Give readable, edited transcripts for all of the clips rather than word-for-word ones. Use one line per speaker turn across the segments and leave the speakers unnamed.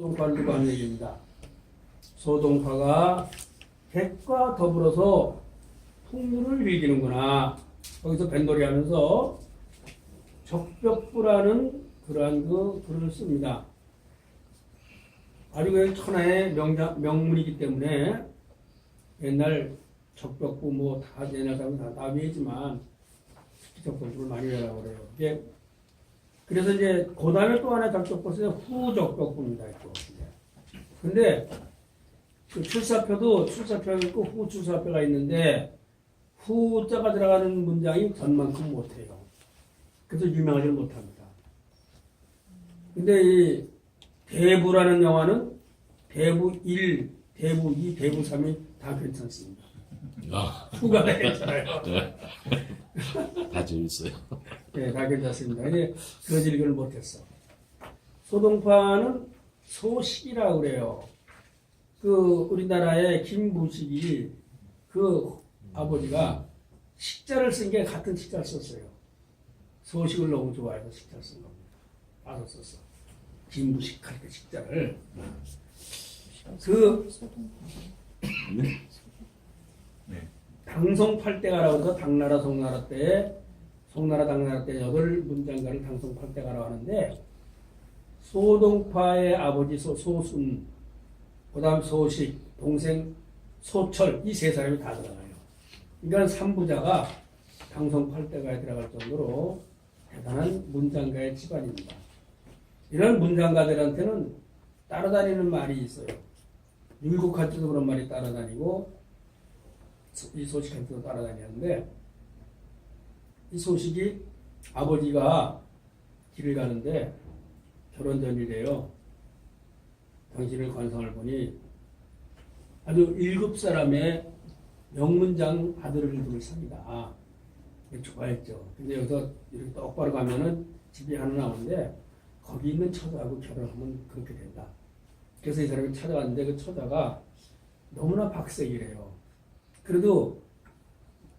소동파를 두고 하는 얘기입니다. 소동파가 객과 더불어서 풍류를 즐기는구나. 거기서 뱃놀이 하면서 적벽부라는 그러한 글을 씁니다. 아주 그 천하의 명문이기 때문에 옛날 적벽부 뭐 다 옛날 사람은 다 나비지만 적벽부를 많이 외라고 그래요. 이게 그래서 이제 그 다음에 또 하나 적벽부가 있어요. 후적벽부입니다. 근데 그 출사표도 출사표가 있고 후출사표가 있는데 후자가 들어가는 문장이 전만큼 못해요. 그래서 유명하지 못합니다. 근데 이 대부라는 영화는 대부 1, 대부 2, 대부 3이 다 괜찮습니다. 후가 괜찮아요.
네. 다 재밌어요.
네, 다 괜찮습니다. 근데 그러지를 못했어. 소동파는 소식이라고 그래요. 그 우리나라의 김무식이 그 아버지가 식자를 쓴 게 같은 식자를 썼어요. 소식을 너무 좋아해서 식자를 쓴 겁니다. 빠서 썼어. 김무식 할 때 식자를. 그 당송팔대가라고 해서 당나라 송나라 때 당나라 때 8문장가를 당송팔대가라고 하는데 소동파의 아버지 소순, 그 다음 소식, 동생 소철 이 세 사람이 다 들어가요. 그러니까 3부자가 당송팔대가에 들어갈 정도로 대단한 문장가의 집안입니다. 이런 문장가들한테는 따라다니는 말이 있어요. 율곡한테도 그런 말이 따라다니고 이 소식한테도 따라다니는데 이 소식이 아버지가 길을 가는데 결혼 전이래요. 당신의 관상을 보니 아주 7사람의 명문장 아들을 두고 삽니다. 좋아했죠. 근데 여기서 이렇게 똑바로 가면은 집이 하나 나오는데 거기 있는 처자하고 결혼하면 그렇게 된다. 그래서 이 사람이 찾아왔는데 그 처자가 너무나 박색이래요. 그래도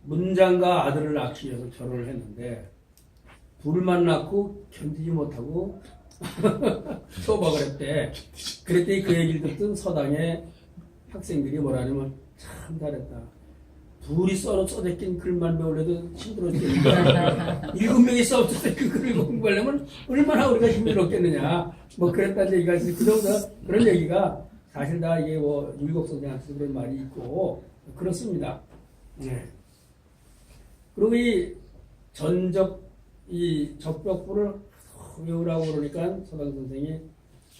문장가 아들을 낳기 위해서 결혼을 했는데 둘만 낳고 견디지 못하고 소박을 했대. 그랬더니 그 얘기를 듣던 서당의 학생들이 뭐라냐면 참 잘했다. 둘이 써적인 글만 배우려도 힘들었겠는데 7명이 써적인 그 글을 공부하려면 얼마나 우리가 힘들었겠느냐. 뭐 그랬다는 얘기가 있어요. 그 정도 그런 얘기가 사실 다 이게 뭐 율곡 선생한테 그런 말이 있고 그렇습니다. 네. 그리고 이 적벽부를 외우라고 그러니까 서당 선생이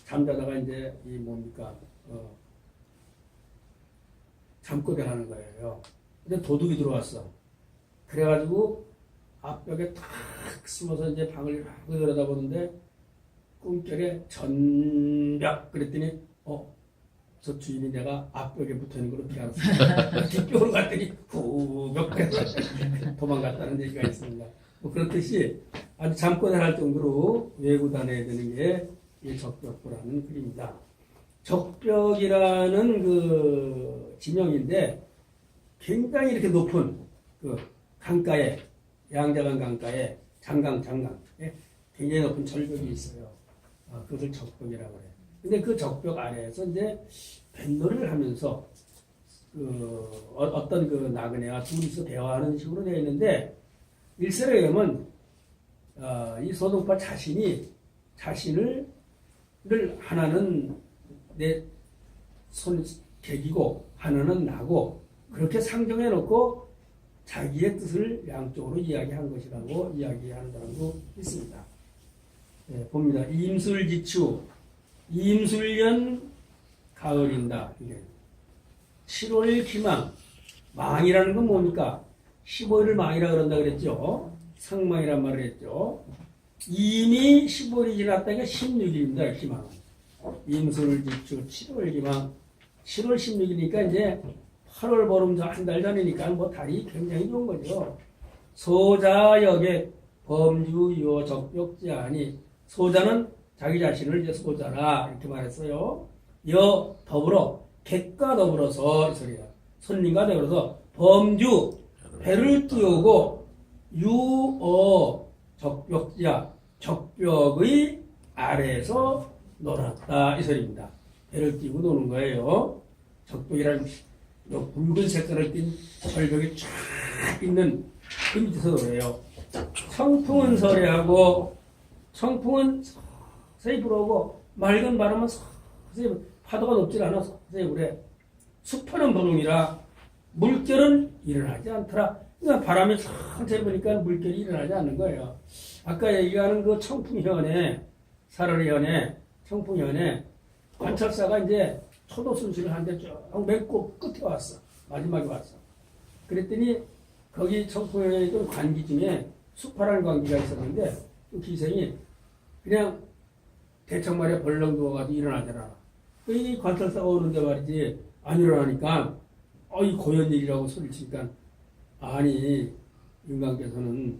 잠자다가 이제 이 뭡니까 잠꼬대를 하는 거예요. 근데 도둑이 들어왔어. 그래가지고 앞벽에 탁 숨어서 이제 방을 막 들여다보는데 꿈결에 전벽 그랬더니 저 주인이 내가 앞벽에 붙어있는 걸 어떻게 알았어? 뒷벽으로 갔더니 후벽 도망갔다는 얘기가 있습니다. 뭐 그렇듯이 아주 잠꼬대를 할 정도로 외고 다녀야 되는 게 이 적벽부라는 글입니다. 적벽이라는 그 지명인데 굉장히 이렇게 높은 그 강가에 양자강 강가에 장강 굉장히 높은 절벽이 있어요. 그것을 적벽이라고 해요. 근데 그 적벽 아래에서 이제 뱃놀이를 하면서 어떤 그 나그네와 둘이서 대화하는 식으로 되어 있는데 일설에 의하면 이 소동파 자신을 하나는 내 손 객이고 하나는 나고 그렇게 상정해 놓고 자기의 뜻을 양쪽으로 이야기한 것이라고 이야기하는 사람도 있습니다. 네, 봅니다. 임술지추 임술년 가을인다. 7월 기망 망이라는 건 뭡니까? 15일을 망이라 그런다 그랬죠. 상망이란 말을 했죠. 이미 15일이 지났다니까 16일입니다. 기망은. 임술지추 7월 기망 7월 16일이니까 이제 8월 보름 한 달 전이니까 뭐 달이 굉장히 좋은 거죠. 소자역에 범주요 적벽지하니 소자는 자기 자신을 이제 소자라 이렇게 말했어요. 여 더불어 객과 더불어서 이 소리야. 손님과 더불어서 범주 배를 띄우고 유어 적벽지하 적벽의 아래에서 놀았다 이 소리입니다. 배를 띄고 노는 거예요. 적벽이라는 요 붉은 색깔을 띤 절벽이 쫙 있는 그 밑에서 노래요. 청풍은 서래하고 청풍은 서서히 불어오고 맑은 바람은 서서히 파도가 높질 않아 서서히 불에 숲하는 부름이라 물결은 일어나지 않더라. 그러니까 바람이 천천히 부니까 물결이 일어나지 않는 거예요. 아까 얘기하는 그 청풍현에 사르리현에 청풍현에 관찰사가 이제 초도 순시를 하는데 쭉 맨 끝에 왔어. 마지막에 왔어. 그랬더니 거기 청풍현에 있던 관기 중에 수파라는 관기가 있었는데 그 기생이 그냥 대청 말에 벌렁 누워가지고 일어나더라. 이 관찰사가 오는데 말이지 안 일어나니까 이 고연 일이라고 소리를 치니까 아니 인간께서는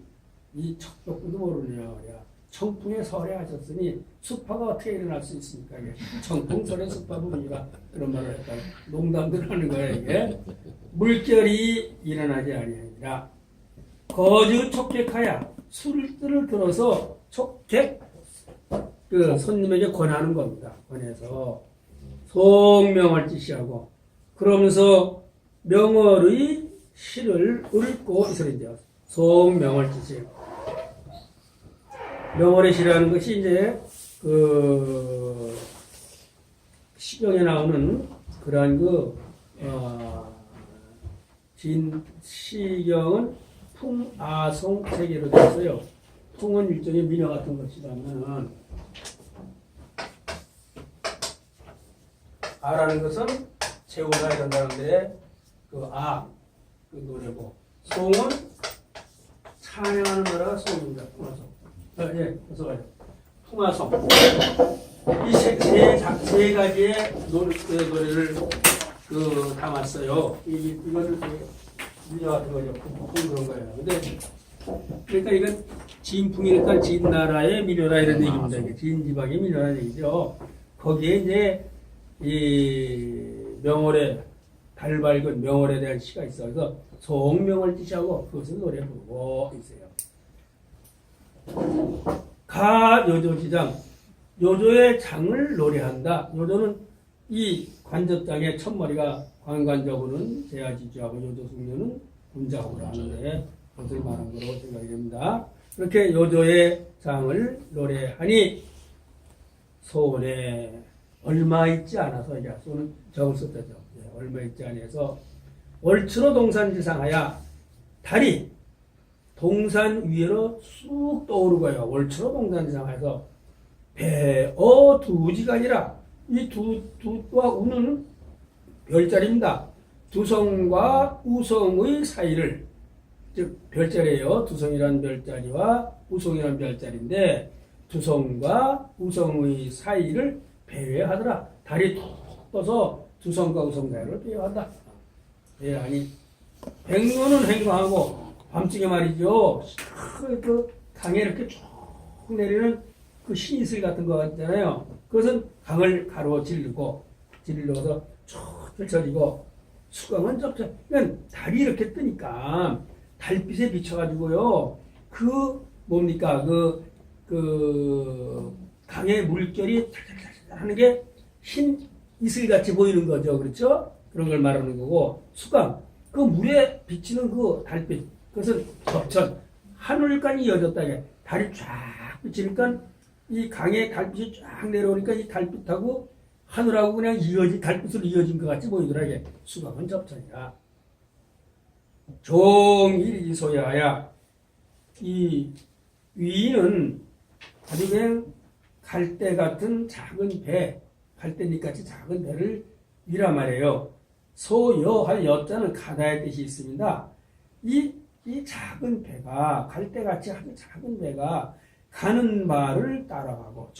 이 척벽도 모르느냐 말이야. 청풍에 설해하셨으니 수파가 어떻게 일어날 수 있습니까? 이게 청풍설에 수파 부분이라 그런 말을 했다. 농담들 하는 거야 이게. 물결이 일어나지 아니하니라. 거주 촉객하야 술들을 들어서 촉객 그 손님에게 권하는 겁니다. 권해서 송명을 지시하고 그러면서 명월의 시를 읊고 이 소리인데요. 송명을 지시하고 명월의 시라는 것이 이제 그 시경에 나오는 그러한 시경은 풍아송 세계로 되어 있어요. 풍은 일종의 미녀 같은 것이라면 아라는 것은 재우다 이런 사람들의 그 노래고 송은 찬양하는 나라가 송입니다. 풍아송. 예, 어서 가요. 풍화성. 이 세 가지의 노래를 담았어요. 이거는 미녀 같은 거죠. 그런 거예요. 근데 그러니까 이건 진풍이니까 진나라의 미녀라 이런 얘기입니다. 이게 진지방의 미녀라는 얘기죠. 거기에 이제 이 명월의 달 밝은 명월에 대한 시가 있어서 송명을 지시하고 그것을 노래 부르고 있어요. 가 요조지장 요조의 장을 노래한다. 요조는 이 관접장의 첫머리가 관관적으로는 제야지주하고 요조숙녀는 군자하고 하는데 그것을 말한 거로 생각이 됩니다. 그렇게 요조의 장을 노래하니 소원에 얼마 있지 않아서 이제 소는 적을 썼다죠. 얼마 있지 않아서 월추로 동산지상하야 달이 동산 위로 쑥 떠오르고요. 월추로 동산지상하여서 배어 두지가 아니라 이 두와 우는 별자리입니다. 두성과 우성의 사이를 즉 별자리예요. 두성이란 별자리와 우성이란 별자리인데 두성과 우성의 사이를 배회하더라. 달이 톡 떠서 두성과 우성 사이를 배회한다. 배회하니 백로는 행거하고 밤중에 말이죠. 그 강에 이렇게 쭉 내리는 그 신이슬 같은 거 있잖아요. 그것은 강을 가로질러서 쭉 펼쳐지고 수강은 접쳐. 그러니까 달이 이렇게 뜨니까 달빛에 비춰가지고요. 그 뭡니까 그 강의 물결이 탈탈탈 하는 게 흰 이슬같이 보이는 거죠. 그렇죠? 그런 걸 말하는 거고 수강 그 물에 비치는 그 달빛 그것은 접천 하늘까지 이어졌다. 이게 달이 쫙 비치니까 이 강에 달빛이 쫙 내려오니까 이 달빛하고 하늘하고 그냥 달빛으로 이어진 것 같이 보이더라. 이게 수강은 접천이라. 종일이 소야야. 이 위는 아주 그냥 갈대 같은 작은 배, 갈대잎 같이 작은 배를 위라 말이에요. 소여할 여자는 가다의 뜻이 있습니다. 이 작은 배가 갈대같이 아주 작은 배가 가는 바를 따라가고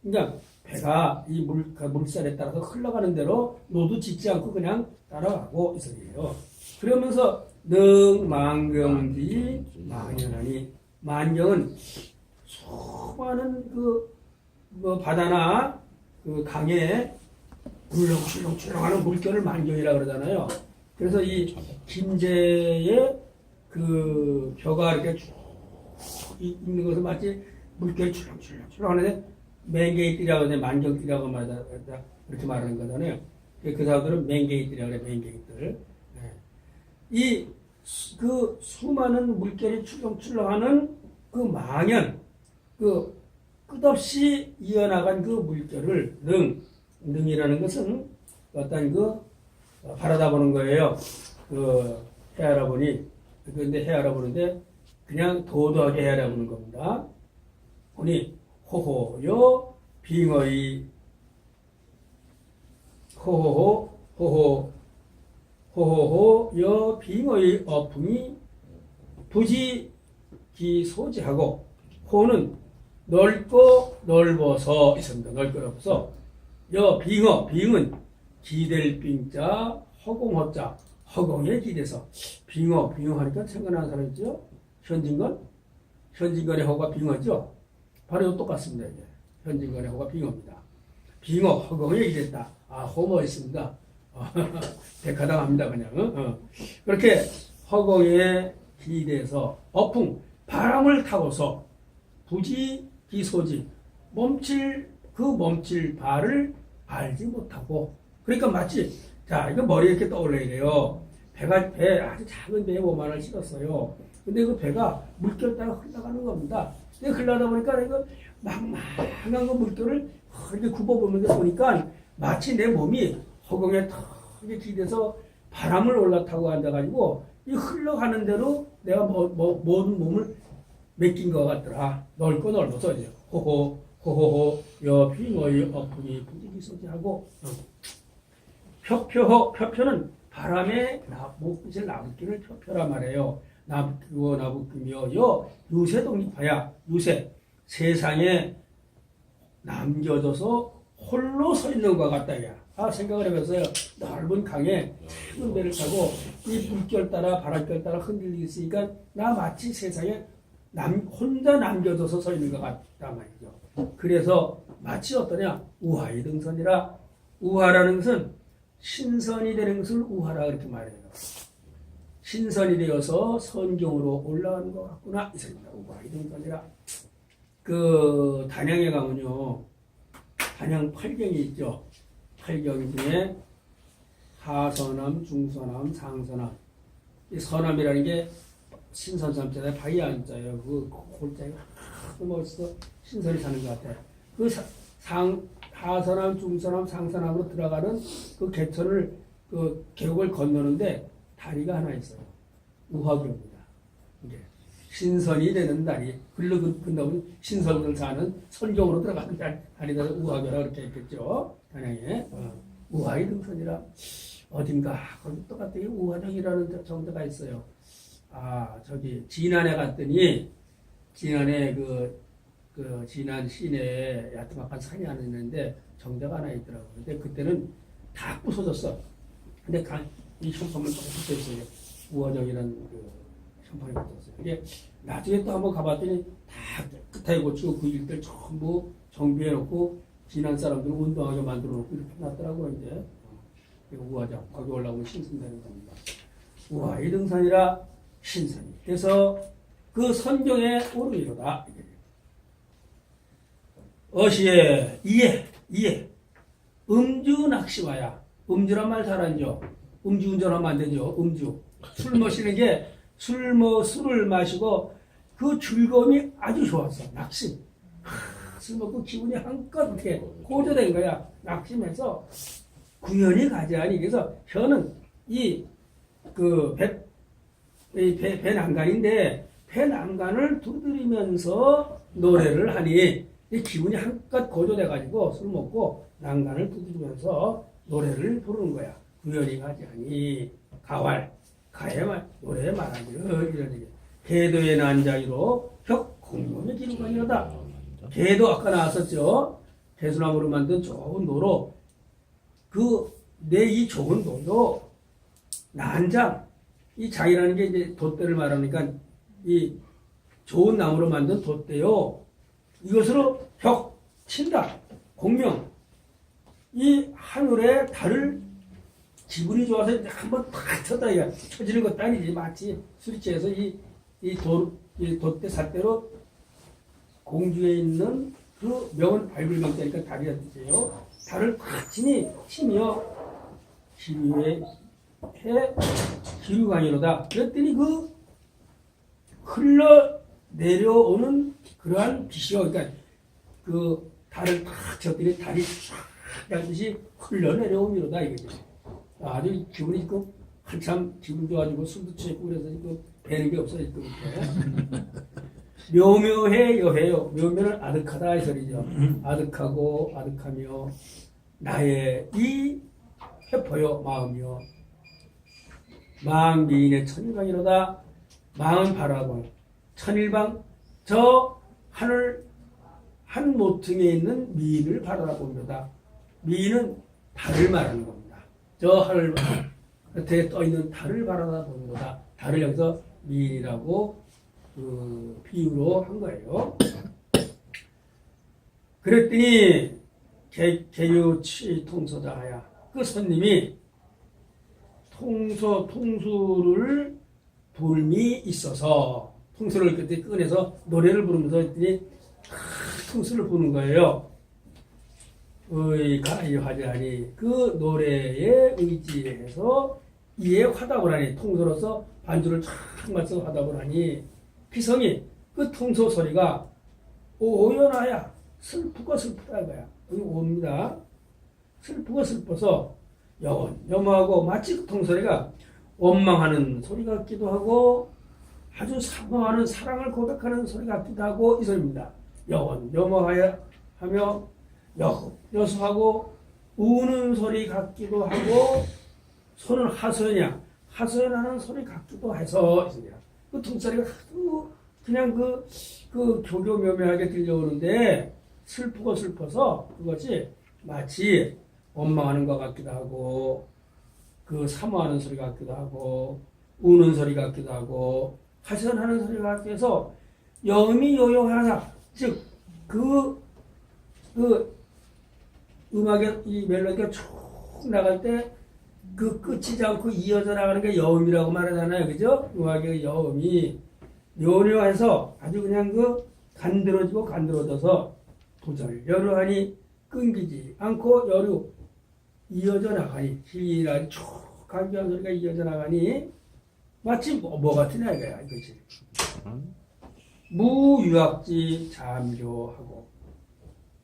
그러니까 배가 이 물살에 따라서 흘러가는 대로 노도 짓지 않고 그냥 따라가고 있어요. 그러면서 능만경지 망연하니 만경은 수많은 바다나 그 강에 출렁출렁하는 물결을 만경이라 그러잖아요. 그래서 이 김제의 그 벼가 이렇게 쭉 있는 것은 마치 물결이 출렁출렁 하는데 맹개이들이라고 하는데 만경들이라고 그렇게 말하는 거잖아요. 그 사람들은 맹개이들이라고 그래, 맹개이들. 그 수많은 물결이 출렁출렁하는 그 망연, 그 끝없이 이어나간 그 물결을 능이라는 것은 어떤 바라다보는 거예요. 헤아라보니, 그런데 헤아라보는데 그냥 도도하게 헤아라보는 겁니다. 보니 호호요 빙어이 호호호 빙어의 어풍이 부지기소지하고 호는 넓고 넓어서 있습니다. 넓고 넓어서 빙은 기댈 빙자 허공허자 허공에 기대서 빙어 하니까 생각나는 사람 있죠? 현진건의 허가 빙어죠? 바로 똑같습니다. 이제. 현진건의 허가 빙어입니다. 빙어 허공에 기댔다. 호모 있습니다. 백화당합니다 그냥. 그렇게 허공에 기대서 어풍 바람을 타고서 부지기소지 멈출 발을 알지 못하고 그러니까 마치 자 이거 머리에 이렇게 떠올려야 돼요. 배 아주 작은 배에 5만 원을 실었어요. 근데 그 배가 물결 따라 흘러가는 겁니다. 근데 흘러다 보니까 이거 막막한 그 물결을 이렇게 굽어보면서 보니까 마치 내 몸이 허공에 탁 기대서 바람을 올라타고 앉아가지고 이 흘러가는 대로 내가 모든 몸을 맡긴 것 같더라. 넓고 넓어서 이제 호호호 빙어의 어풍이 부지기소지하고 표표는 바람에 목빛을 나부끼는 표표란 말이에요. 나부끼며 유세 독립하야 유세 세상에 남겨져서 홀로 서 있는 것 같다. 생각을 해봤어요. 넓은 강에 큰 배를 타고 이 물결 따라 바람결 따라 흔들리고 있으니까 나 마치 세상에 혼자 남겨져서 서 있는 것 같다 말이죠. 그래서 마치 어떠냐 우하의 등선이라 우하라는 것은 신선이 되는 것을 우하라 그렇게 말해요. 신선이 되어서 선경으로 올라가는 것 같구나 이 소리입니다. 우하의 등선이라. 그 단양에 가면요 단양 8경이 있죠. 8경 중에 하서남, 중서남, 상서남. 이 서남이라는 게 신선삼자에 바위 안자예요. 그 골자가 멋있어 신선이 사는 것 같아요. 그 하서남, 중서남, 상서남으로 들어가는 그 개천을 그 계곡을 건너는데 다리가 하나 있어요. 우하교입니다. 이게 신선이 되는 다리. 글로 건너면 신선을 사는 선경으로 들어가는 다리다 우하교라 그렇게 했겠죠. 단양에 우하의 등선이라 어딘가 거기 똑같은 우하정이라는 정도가 있어요. 저기 진안에 갔더니 진안에 그 진안 시내에 야트막한 산이 하나 있는데 정자가 하나 있더라고요. 근데 그때는 다 부서졌어. 근데 이 션판만 또 붙어 있어요. 우하정이라는 그 션판이 붙어 있어요. 이게 나중에 또 한번 가봤더니 다 깨끗하게 고치고 그 일들 전부 정비해 놓고 진안 사람들은 운동하게 만들어 놓고 이렇게 놨더라고요. 이제 우하정 거기 올라오면 신선되는 겁니다. 우하의 등산이라 신선이. 그래서 그 선경에 오르기로다. 어시에 이에 음주 낚시와야. 음주란 말 잘 알죠? 음주운전하면 안 되죠. 음주. 술 마시는 게 술을 마시고 그 즐거움이 아주 좋았어. 낙심. 술 먹고 기분이 한껏 이렇게 고조된 거야. 낙심해서 구연히 가자니. 그래서 혀는 배 난간인데 배 난간을 두드리면서 노래를 하니 기분이 한껏 고조돼가지고 술 먹고 난간을 두드리면서 노래를 부르는 거야. 구연히 가자니 가에만 노래에 말하기를 이런 얘기. 개도의 난자이로 혁 공룡의 기름관이로다. 개도 아까 나왔었죠. 개수나무로 만든 좋은 노로 내 이 좋은 노도 난장 이 장이라는 게 이제 돛대를 말하니까 이 좋은 나무로 만든 돛대요. 이것으로 혁 친다. 공명 이 하늘에 달을 기분이 좋아서 한번 탁 쳤다 이거 쳐지는 것도 아니지. 마치 술이 취해서 이 돛대 삿대로 공중에 있는 그 명은 발굴명자니까 달이란 뜻이에요. 달을 탁 치며 기류에 해 기류강이로다. 그랬더니 그 흘러 내려오는 그러한 빛이요. 그러니까 그 달을 탁 쳤더니 달이 쫙 하듯이 흘러 내려오미로다 이거죠. 아주 기분이 그 한참 기분 좋아지고 술도 취했고 그래서 그 배는 게 없어요. 그때. 묘묘해 여해요. 묘묘는 아득하다 이 소리죠. 아득하고 아득하며 나의 이 해퍼요 마음이요. 망 미인의 천일방이로다. 망은 바라보는 천일방 저 하늘 한 모퉁이에 있는 미인을 바라보는다. 미인은 달을 말하는 겁니다. 저 하늘 곁에 떠 있는 달을 바라보는 거다. 달을 여기서 미인이라고 그 비유로 한 거예요. 그랬더니 계류치 통소자야. 그 손님이 통수를 불미 있어서 통수를 그때 꺼내서 노래를 부르면서 했더니 통수를 부는 거예요. 의가이하자니 그 노래에 의지해서 이에 화답을 하니 통수로서 반주를 쫙 맞춰 화답을 하니 피성이 그 통소 소리가 오연하야 슬프고 슬프다 이거야. 여기 옵니다. 슬프고 슬퍼서 염하고 마치 그 통소리가 원망하는 소리 같기도 하고 아주 사모하는 사랑을 고백하는 소리 같기도 하고 이 소리입니다. 염하여 하며 여수하고 우는 소리 같기도 하고 손은 하소연하는 소리 같기도 해서 있습니다. 그 통소리가 그냥 그 교교묘묘하게 들려오는데 슬프고 슬퍼서 그것이 마치 원망하는 것 같기도 하고 그 사모하는 소리 같기도 하고 우는 소리 같기도 하고 하소연하는 소리 같기도 해서 염이 요요하다. 즉 그 음악의 이 멜로디가 쭉 나갈 때 그 끝이지 않고 이어져 나가는 게 여음이라고 말하잖아요. 그죠? 음악의 여음이 묘묘해서 아주 그냥 그 간드러져서 도절 여루하니 끊기지 않고 여루 이어져 나가니 희라니 쭉 간교한 소리가 이어져 나가니 마치 뭐 같으냐 이거야 이것이. 무유학지 잠교하고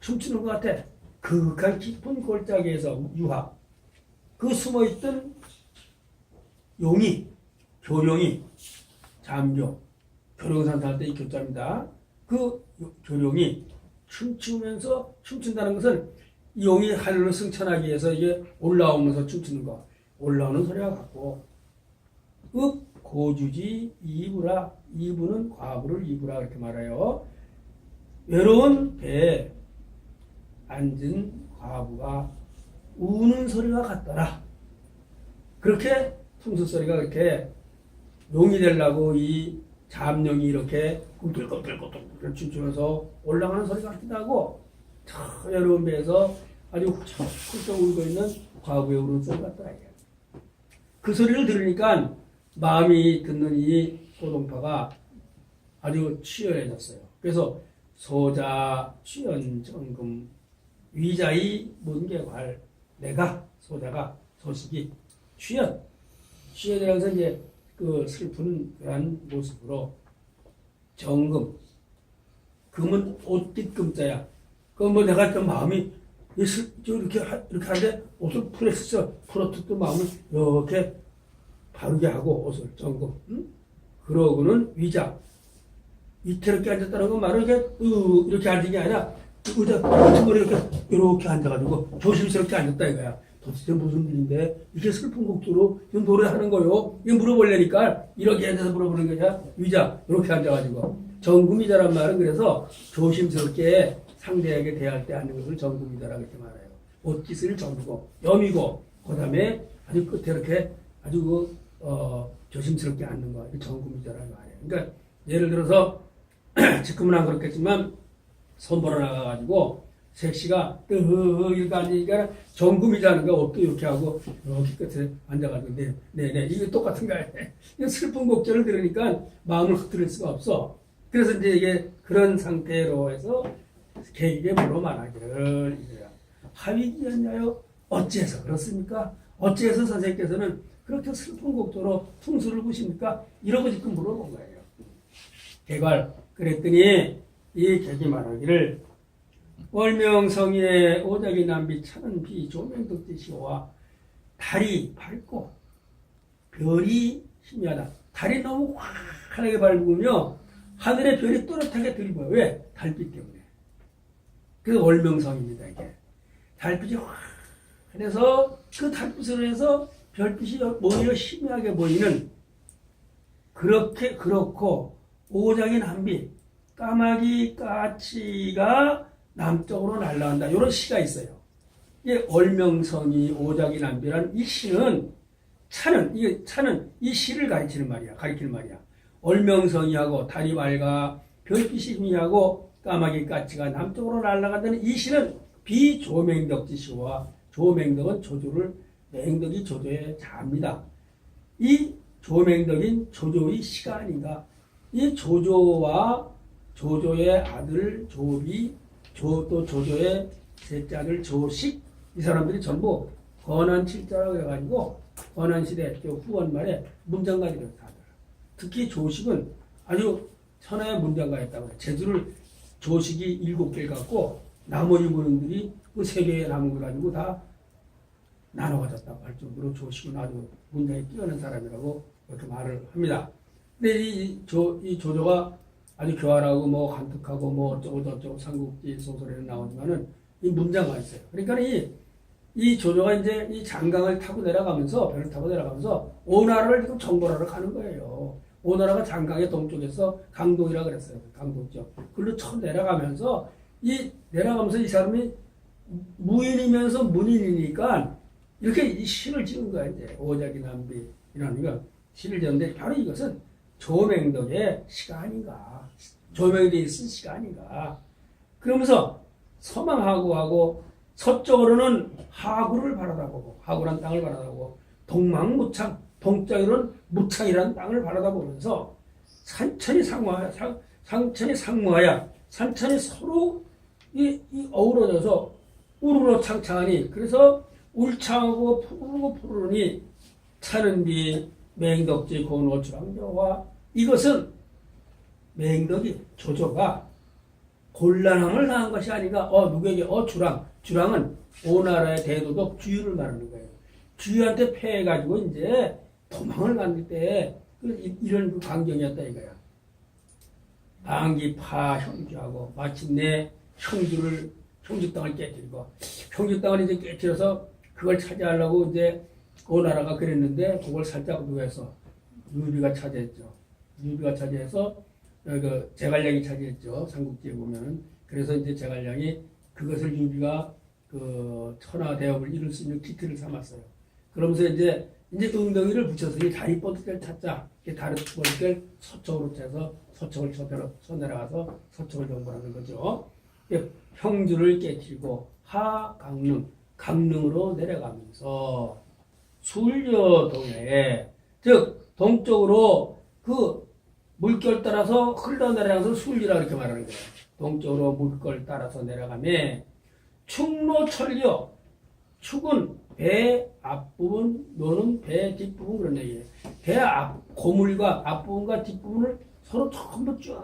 춤추는 것 같아. 그윽한 깊은 골짜기에서 유학 그 숨어있던 교룡이 교룡산 살 때 이 교자입니다. 그 교룡이 춤추면서 춤춘다는 것은 용이 하늘로 승천하기 위해서 이게 올라오면서 춤추는 거 올라오는 소리가 같고 고주지 이부라 이부는 과부를 이부라 이렇게 말해요. 외로운 배에 앉은 과부가 우는 소리가 같더라. 그렇게 통수소리가 그렇게 용이 되려고 이 잠룡이 이렇게 꿈틀꿈틀꿈틀 춤추면서 올라가는 소리 같기도 하고 저 여러운 배에서 아주 훌쩍 울고 있는 과부의 울음소리 같더라. 그 소리를 들으니까 마음이 듣는 이 소동파가 아주 치열해졌어요. 그래서 소자 취연 정금 위자의 문계활 내가 소자가 소식이 취연에 대해서 이제 그 슬픈 그런 모습으로 정금 금은 옷깃 금자야. 그 뭐 내가 좀 마음이 이렇게 하는데 옷을 풀어뜯던 마음을 이렇게 바르게 하고 옷을 정금 그러고는 위자 위태롭게 앉았다는 건 말은 이렇게 앉은 게 아니라 의자 같은 거를 이렇게 앉아가지고 조심스럽게 앉았다 이거야. 도대체 무슨 일인데 이렇게 슬픈 곡조로 지금 노래하는 거요? 이거 물어보려니까 이렇게 앉아서 물어보는 거냐? 위자 이렇게 앉아가지고 정금이자란 말은 그래서 조심스럽게 상대에게 대할 때 하는 것을 정금이자라고 이렇게 말해요. 옷깃을 정고 염이고 그 다음에 아주 끝에 이렇게 아주 조심스럽게 앉는 거 이게 정금이자라는 말이에요. 그러니까 예를 들어서 지금은 안 그렇겠지만 선보러 나가가지고 섹시가 이렇게 앉으니까 정금이자는 거 옷도 이렇게 하고 이렇게 끝에 앉아가지고 네네 이게 똑같은 거야. 슬픈 곡절을 들으니까 마음을 흐트릴 수가 없어. 그래서 이제 이게 그런 상태로 해서 계기에 물어 말하기를 하위기였냐요? 어찌해서 그렇습니까? 어찌해서 선생님께서는 그렇게 슬픈 곡조로 퉁수를 부십니까? 이러고 지금 물어본 거예요. 개괄 그랬더니 이 계기 말하기를 월명성의 오작이 남비 차는 비 조명덕지시와 달이 밝고 별이 희미하다. 달이 너무 환하게 밝으며 하늘의 별이 또렷하게 들이보여. 왜? 달빛 때문에. 그래서 월명성입니다. 이게 달빛이 환해서 그 달빛으로 해서 별빛이 오히려 희미하게 보이는 그렇고 오작이 남비 까마귀 까치가 남쪽으로 날아간다. 이런 시가 있어요. 이게 월명성이 오작이 남비라는 이 시는 차는 이 시를 가리키는 말이야. 월명성이하고 달이 밝아 별빛이 희미하고 까마귀 까치가 남쪽으로 날아간다는 이 시는 비조명덕지시와 조명덕은 조조를 맹덕이 조조의 자입니다. 이 조명덕인 조조의 시가 아닌가. 이 조조와 조조의 아들 조비 또 조조의 셋째 아들 조식 이 사람들이 전부 건한칠자라고 해가지고 건한시대 후원 말에 문장가들이었다 하더라. 특히 조식은 아주 천하의 문장가였다고 해요. 제주를 조식이 7개를 갖고 나머지 분들이 그 3개의 나무를 가지고 다 나눠 가졌다고 할 정도로 조식은 아주 문장에 뛰어난 사람이라고 그렇게 말을 합니다. 근데 이 조조가 아주 교활하고 뭐 간특하고 뭐 어쩌고 저쩌고 삼국지 소설에는 나오지만은 이 문장가 있어요. 그러니까 이 조조가 이제 이 장강을 타고 내려가면서 배를 타고 내려가면서 오나라를 지금 정벌하러 가는 거예요. 오나라가 장강의 동쪽에서 강동이라 그랬어요. 강동 쪽. 그걸로 쳐 내려가면서 이 사람이 무인이면서 문인이니까 이렇게 이 시를 지은 거야. 이제 오작이 남비라는 거 시를 지었는데 바로 이것은 조명덕의 시가 아닌가. 조명덕이 쓴 시가 아닌가. 그러면서 서망하고 서쪽으로는 하구를 바라다보고 하구란 땅을 바라다보고 동망무창 동쪽으로는 무창이라는 땅을 바라다보면서 산천이 상무하야 산천이 서로 이 어우러져서 우르르 창창하니 그래서 울창하고 푸르르니 차는 비 맹덕지 고노주랑교와 이것은 맹덕이 조조가 곤란함을 당한 것이 아닌가. 누구에게? 주랑은 오나라의 대도독 주유를 말하는 거예요. 주유한테 패해가지고 이제 도망을 갔을 때 이런 그 광경이었다 이거야. 방기파 형주하고 마침내 형주 땅을 깨뜨리고 형주 땅을 이제 깨뜨려서 그걸 차지하려고 이제 오나라가 그랬는데 그걸 살짝 누구해서 유비가 차지했죠. 유비가 차지해서 그 제갈량이 차지했죠. 삼국지에 보면은. 그래서 이제 제갈량이 그것을 유비가 그 천하 대업을 이룰 수 있는 기틀을 삼았어요. 그러면서 이제 엉덩이를 붙였으니 다리 뻗을 찾자. 다리 뻗을 서쪽으로 쳐서 서쪽을 쳐내려가서 서쪽을 정벌하는 거죠. 형주를 깨뜨리고 강릉으로 내려가면서 술려동해 즉 동쪽으로 그 물결 따라서 흘러내려가서 술리라 이렇게 말하는 거예요. 동쪽으로 물결 따라서 내려가면 축로철려 축은 배 앞부분 노는 배 뒷부분 그런 얘기예요. 배 고물과 앞부분과 뒷부분을 서로 전부 쭉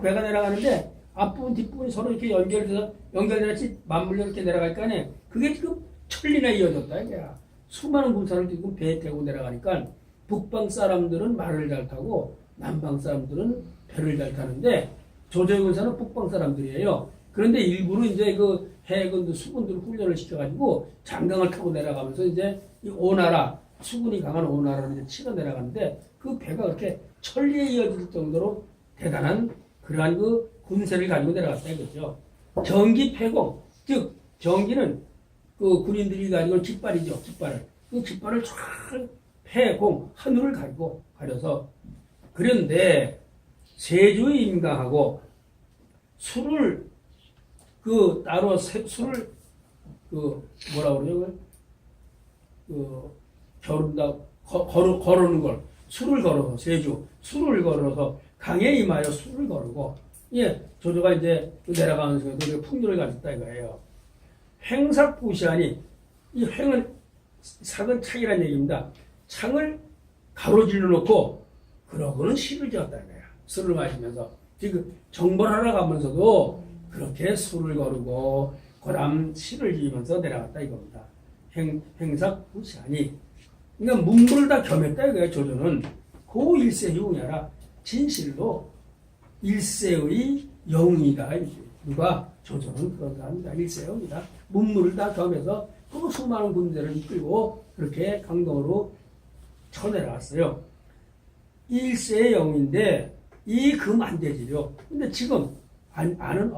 배가 내려가는데 앞부분 뒷부분이 서로 이렇게 연결되듯이 맞물려 이렇게 내려갈 거 아니에요. 그게 지금 천리나 이어졌다 이거야. 수많은 군사를 지금 배에 태우고 내려가니까 북방 사람들은 말을 잘 타고 남방 사람들은 배를 잘 타는데 조조의 군사는 북방 사람들이에요. 그런데 일부러 이제 그 해군 수군들 훈련을 시켜가지고 장강을 타고 내려가면서 이제 이 오나라 수군이 강한 오나라를 이제 치러 내려가는데 그 배가 그렇게 천리에 이어질 정도로 대단한 그러한 그 군세를 가지고 내려갔다 이거죠. 정기패공 즉 정기는 그 군인들이 가지고 깃발이죠. 그 깃발을 쫙 패공 하늘을 가려서 그런데 세주에 임강하고 술을 그 따로 술을 그 뭐라 그러죠? 거르는 걸 술을 걸어서 술을 걸어서 강에 임하여 술을 거르고 예, 조조가 이제 내려가면서 우리가 풍류를 가졌다 이거예요. 횡삭부시하니 이 횡은 삭은 창이라는 얘기입니다. 창을 가로질러 놓고 그러고는 시를 지었다 이거야. 술을 마시면서 지금 정벌하러 가면서도 그렇게 술을 거르고 그다음 시를 지으면서 내려갔다 이겁니다. 횡삭부시하니 그러니까 문물을 다 겸했다 이거야. 조조는 그 일세의 영웅이 아니라 진실로 일세의 영웅이다. 누가? 조조는 그런 사람이다. 일세의 영웅이다. 문물을 다 겸해서 그 수많은 군대를 이끌고 그렇게 강동으로 쳐내려갔어요. 일세의 영웅인데 이 금안대지요. 근데 지금 아는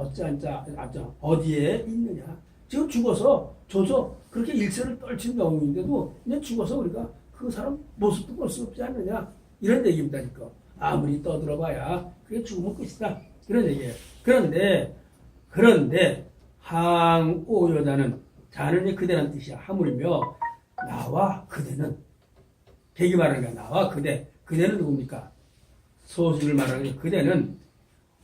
어디에 있느냐? 지금 죽어서 조조 그렇게 일세를 떨친 영웅인데도 이제 죽어서 우리가 그 사람 모습도 볼 수 없지 않느냐? 이런 얘기입니다. 지금 아무리 떠들어봐야 그게 죽으면 끝이다. 그런 얘기예요. 그런데 항오여자는 자는 그대란 뜻이야. 하물며 나와 그대는 대기 말하는 거야. 나와 그대는 누굽니까? 소수를 말하는 게 그대는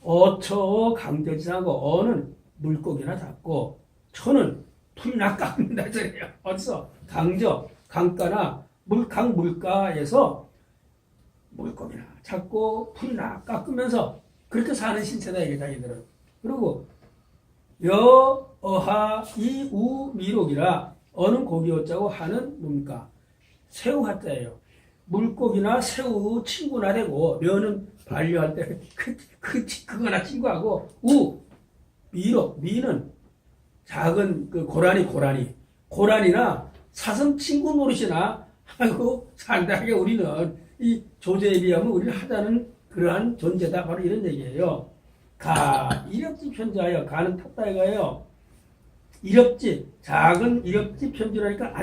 어처 강대지하고 어는 물고기나 잡고 초는 풀이나 깎는다 저래요. 어디서? 강가나 강물가에서 물고기나 잡고 풀이나 깎으면서 그렇게 사는 신체다 이게 자기들은. 그리고 어하 이우 미록이라 어는 고기 어자고 하는 뭡니까? 새우 하자예요. 물고기나 새우 친구나 되고 려는 반려할 때 그거나 친구하고 미는 작은 그 고라니나 사슴 친구 노릇이나 하고 산다게 우리는 이 조제에 비하면 우리는 하자는 그러한 존재다. 바로 이런 얘기예요. 이렵지 편지하여 가는 탔다 이거예요. 작은 이렵지 편지라니까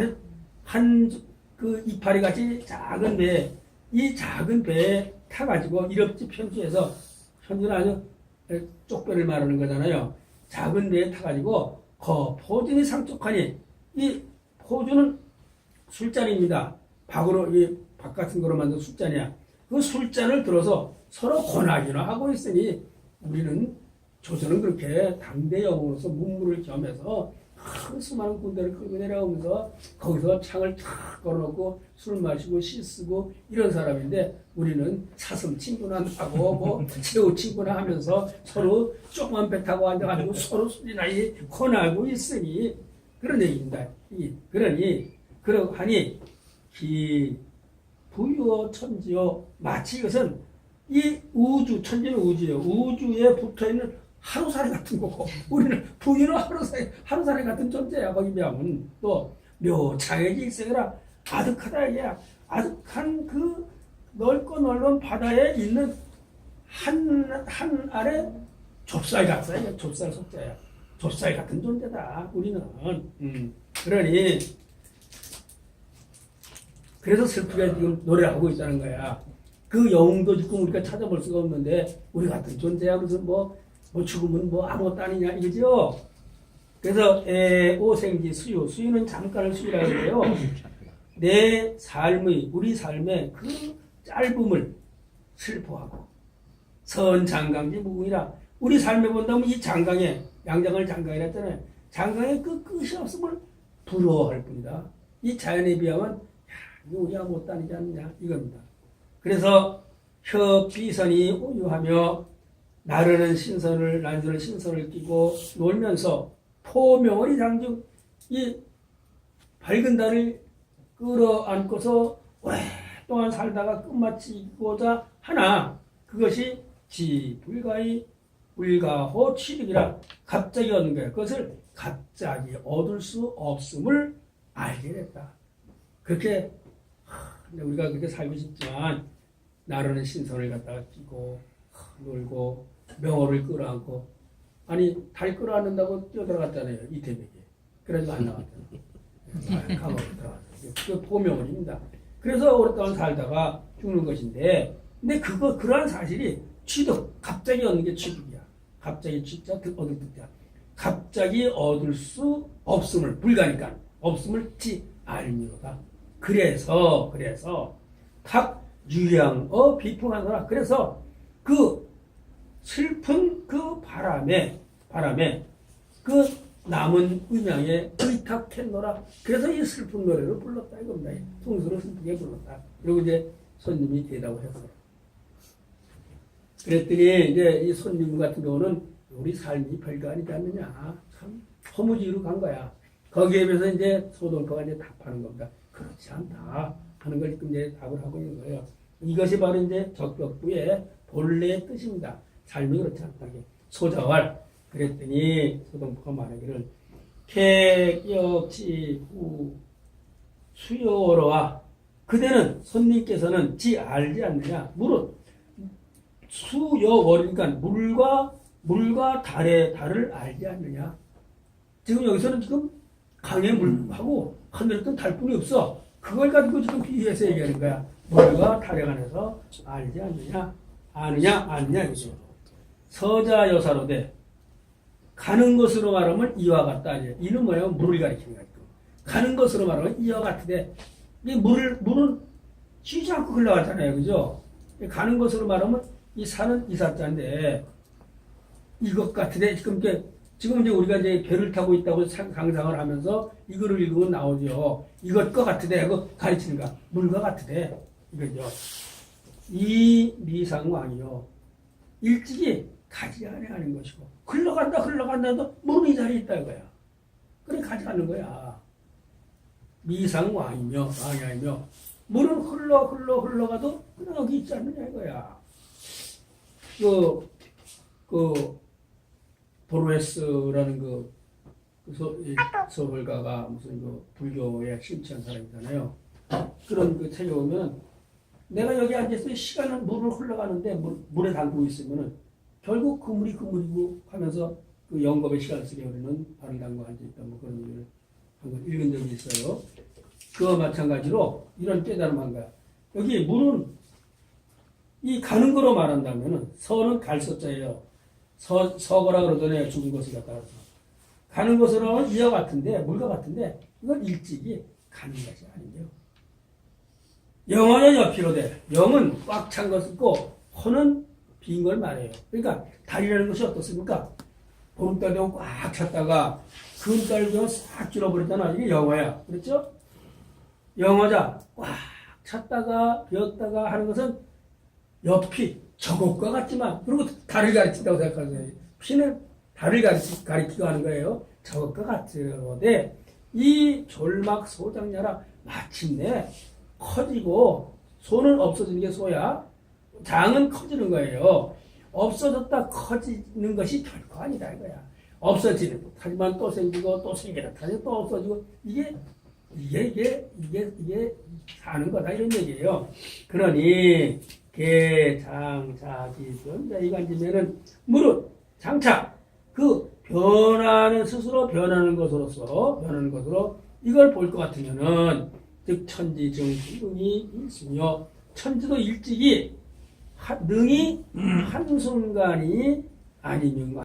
아주 그 이파리 같이 작은 배, 이 작은 배에 타가지고 이렵지 편지에서 편지는 아주 쪽배를 말하는 거잖아요. 작은 배에 타가지고 포진이 상쪽하니 이 포주는 술잔입니다. 박 같은 거로 만든 술잔이야. 그 술잔을 들어서 서로 권하기나 하고 있으니 우리는 조선은 그렇게 당대 영웅으로서 문물을 겸해서 큰 수많은 군대를 끌고 내려오면서 거기서 창을 탁 걸어놓고 술 마시고 시 쓰고 이런 사람인데 우리는 사슴 친구나 하고 뭐 새우 친구나 하면서 서로 조그만 배 타고 앉아가지고 서로 술이나 권하고 있으니 그런 얘기입니다. 그러하니 부유어 천지요 마치 이것은 이 천지는 우주예요. 우주에 붙어있는 하루살이 같은 거고 우리는 부인은 하루살이 같은 존재야. 거기 비하면 또 묘창의 일생이라 아득하다 이게야. 아득한 그 넓고 넓은 바다에 있는 한 아래 좁쌀 같아요. 좁쌀 속자야. 좁쌀 같은 존재다 우리는. 그러니 그래서 슬프게 지금 노래하고 있다는 거야. 그 영웅도 지금 우리가 찾아볼 수가 없는데 우리 같은 존재야. 무슨 뭐 죽으면 아무것도 아니냐 이거죠. 그래서 오생지 수유는 잠깐을 수유라고 해요. 우리 삶의 그 짧음을 슬퍼하고 선장강지 무궁이라 우리 삶에 본다면 이 장강에 양장을 장강이라 했잖아요. 장강에 그 끝이 없음을 부러워할 뿐이다. 이 자연에 비하면 우리 아무것도 아니지 않느냐 이겁니다. 그래서 혀비선이 오유하며 나르는 신선을 끼고 놀면서 포명을 장중 이 밝은 달을 끌어안고서 오랫동안 살다가 끝마치고자 하나 그것이 불가호 취득이라 갑자기 얻는 거예요. 그것을 갑자기 얻을 수 없음을 알게 됐다. 그렇게 우리가 그렇게 살고 싶지만 나르는 신선을 갖다가 끼고 놀고 명호를 끌어안고 달 끌어안는다고 뛰어들어갔잖아요. 이태백에. 그래서 안 나왔잖아요. 감옥에 들어갔어요. 그 포명을입니다. 그래서 오랫동안 살다가 죽는 것인데 근데 그러한 사실이 갑자기 얻는 게 취득이야. 갑자기 취득자 얻을 뜻이야. 갑자기 얻을 수 없음을 불가니까 없음을 알미로다. 그래서 각 유양어 비풍하노라. 그래서 그 슬픈 그 바람에 그 남은 음양에 의탁했노라. 그래서 이 슬픈 노래를 불렀다 이겁니다. 통수로 슬프게 불렀다. 그리고 이제 손님이 대답을 했어요. 그랬더니 이제 이 손님 같은 경우는 우리 삶이 별거 아니지 않느냐. 참 허무지로 간 거야. 거기에 비해서 이제 소동파가 이제 답하는 겁니다. 그렇지 않다 하는 걸 이제 답을 하고 있는 거예요. 이것이 바로 이제 적벽부의 본래의 뜻입니다. 삶이 그렇지 않다. 소자왈. 그랬더니 소동파가 말하기를 객역지후 수요로와 그대는 손님께서는 지 알지 않느냐. 물은 수여월이니까 물과 달을 알지 않느냐. 지금 여기서는 지금 강의 물하고 하늘에 뜬 달뿐이 없어. 그걸 가지고 지금 비유해서 얘기하는 거야. 물과 달에 관해서 알지 않느냐. 아느냐 이거죠. 서자 여사로되 가는 것으로 말하면 이와 같다. 이는 뭐냐면 물을 가리키는 거야. 가는 것으로 말하면 이와 같으되 이 물은 쉬지 않고 흘러가잖아요. 그죠? 가는 것으로 말하면 이 산은 이삿자인데 이것 같으되 지금 이제 우리가 이제 배를 타고 있다고 상상을 하면서 이거를 읽으면 나오죠. 이것과 같으되 그거 가르치는가? 물과 같으되 이거죠. 이 미상왕이요. 일찍이 가지 아니하는 것이고 흘러간다 해도 물은 이 자리에 있다 이거야. 그래 가지 않는 거야. 미상왕이며 왕이 아니며 물은 흘러가도 그냥 여기 있지 않느냐 이거야. 보르헤스라는 소설가가 무슨 불교에 심취한 사람이잖아요. 그런 그 책에 보면 내가 여기 앉아서 시간은 물을 흘러가는데 물에 담그고 있으면은 결국 그 물이고 하면서 그 영겁의 시간을 쓰게 우리는 발을 담고 앉아있다 뭐 그런 얘기를 한번 읽은 적이 있어요. 그와 마찬가지로 이런 깨달음 한 거야. 여기 물은 이 가는 거로 말한다면은 서는 갈 서자예요. 서거라 그러더니 죽은 것을 갖다가 가는 것으로는 이와 같은데 물과 같은데 이건 일찍이 가는 것이 아니에요. 영어는 옆이로 돼. 영은 꽉 찬 것을 있고 허는 빈 걸 말해요. 그러니까 달이라는 것이 어떻습니까? 보름달 되면 꽉 찼다가 금달 되면 싹 줄어버렸잖아. 이게 영어야. 그렇죠? 영어자 꽉 찼다가 비었다가 하는 것은 옆이 저것과 같지만 그리고 달을 가르친다고 생각하세요. 피는 달을 가리키고 하는 거예요. 저것과 같으로되 이 졸막 소장냐라 마침내 커지고 소는 없어지는 게 소야. 장은 커지는 거예요. 없어졌다 커지는 것이 별거 아니다 이거야. 없어지는 하지만 또 생기고 또 생기다 다시 또 없어지고 이게 사는 거다 이런 얘기예요. 그러니 개장자기변 이간지면은 물은 장차 그 스스로 변하는 것으로서 이걸 볼 것 같으면은 즉 천지증이 있으며 천지도 일찍이 능이 한순간이 아니면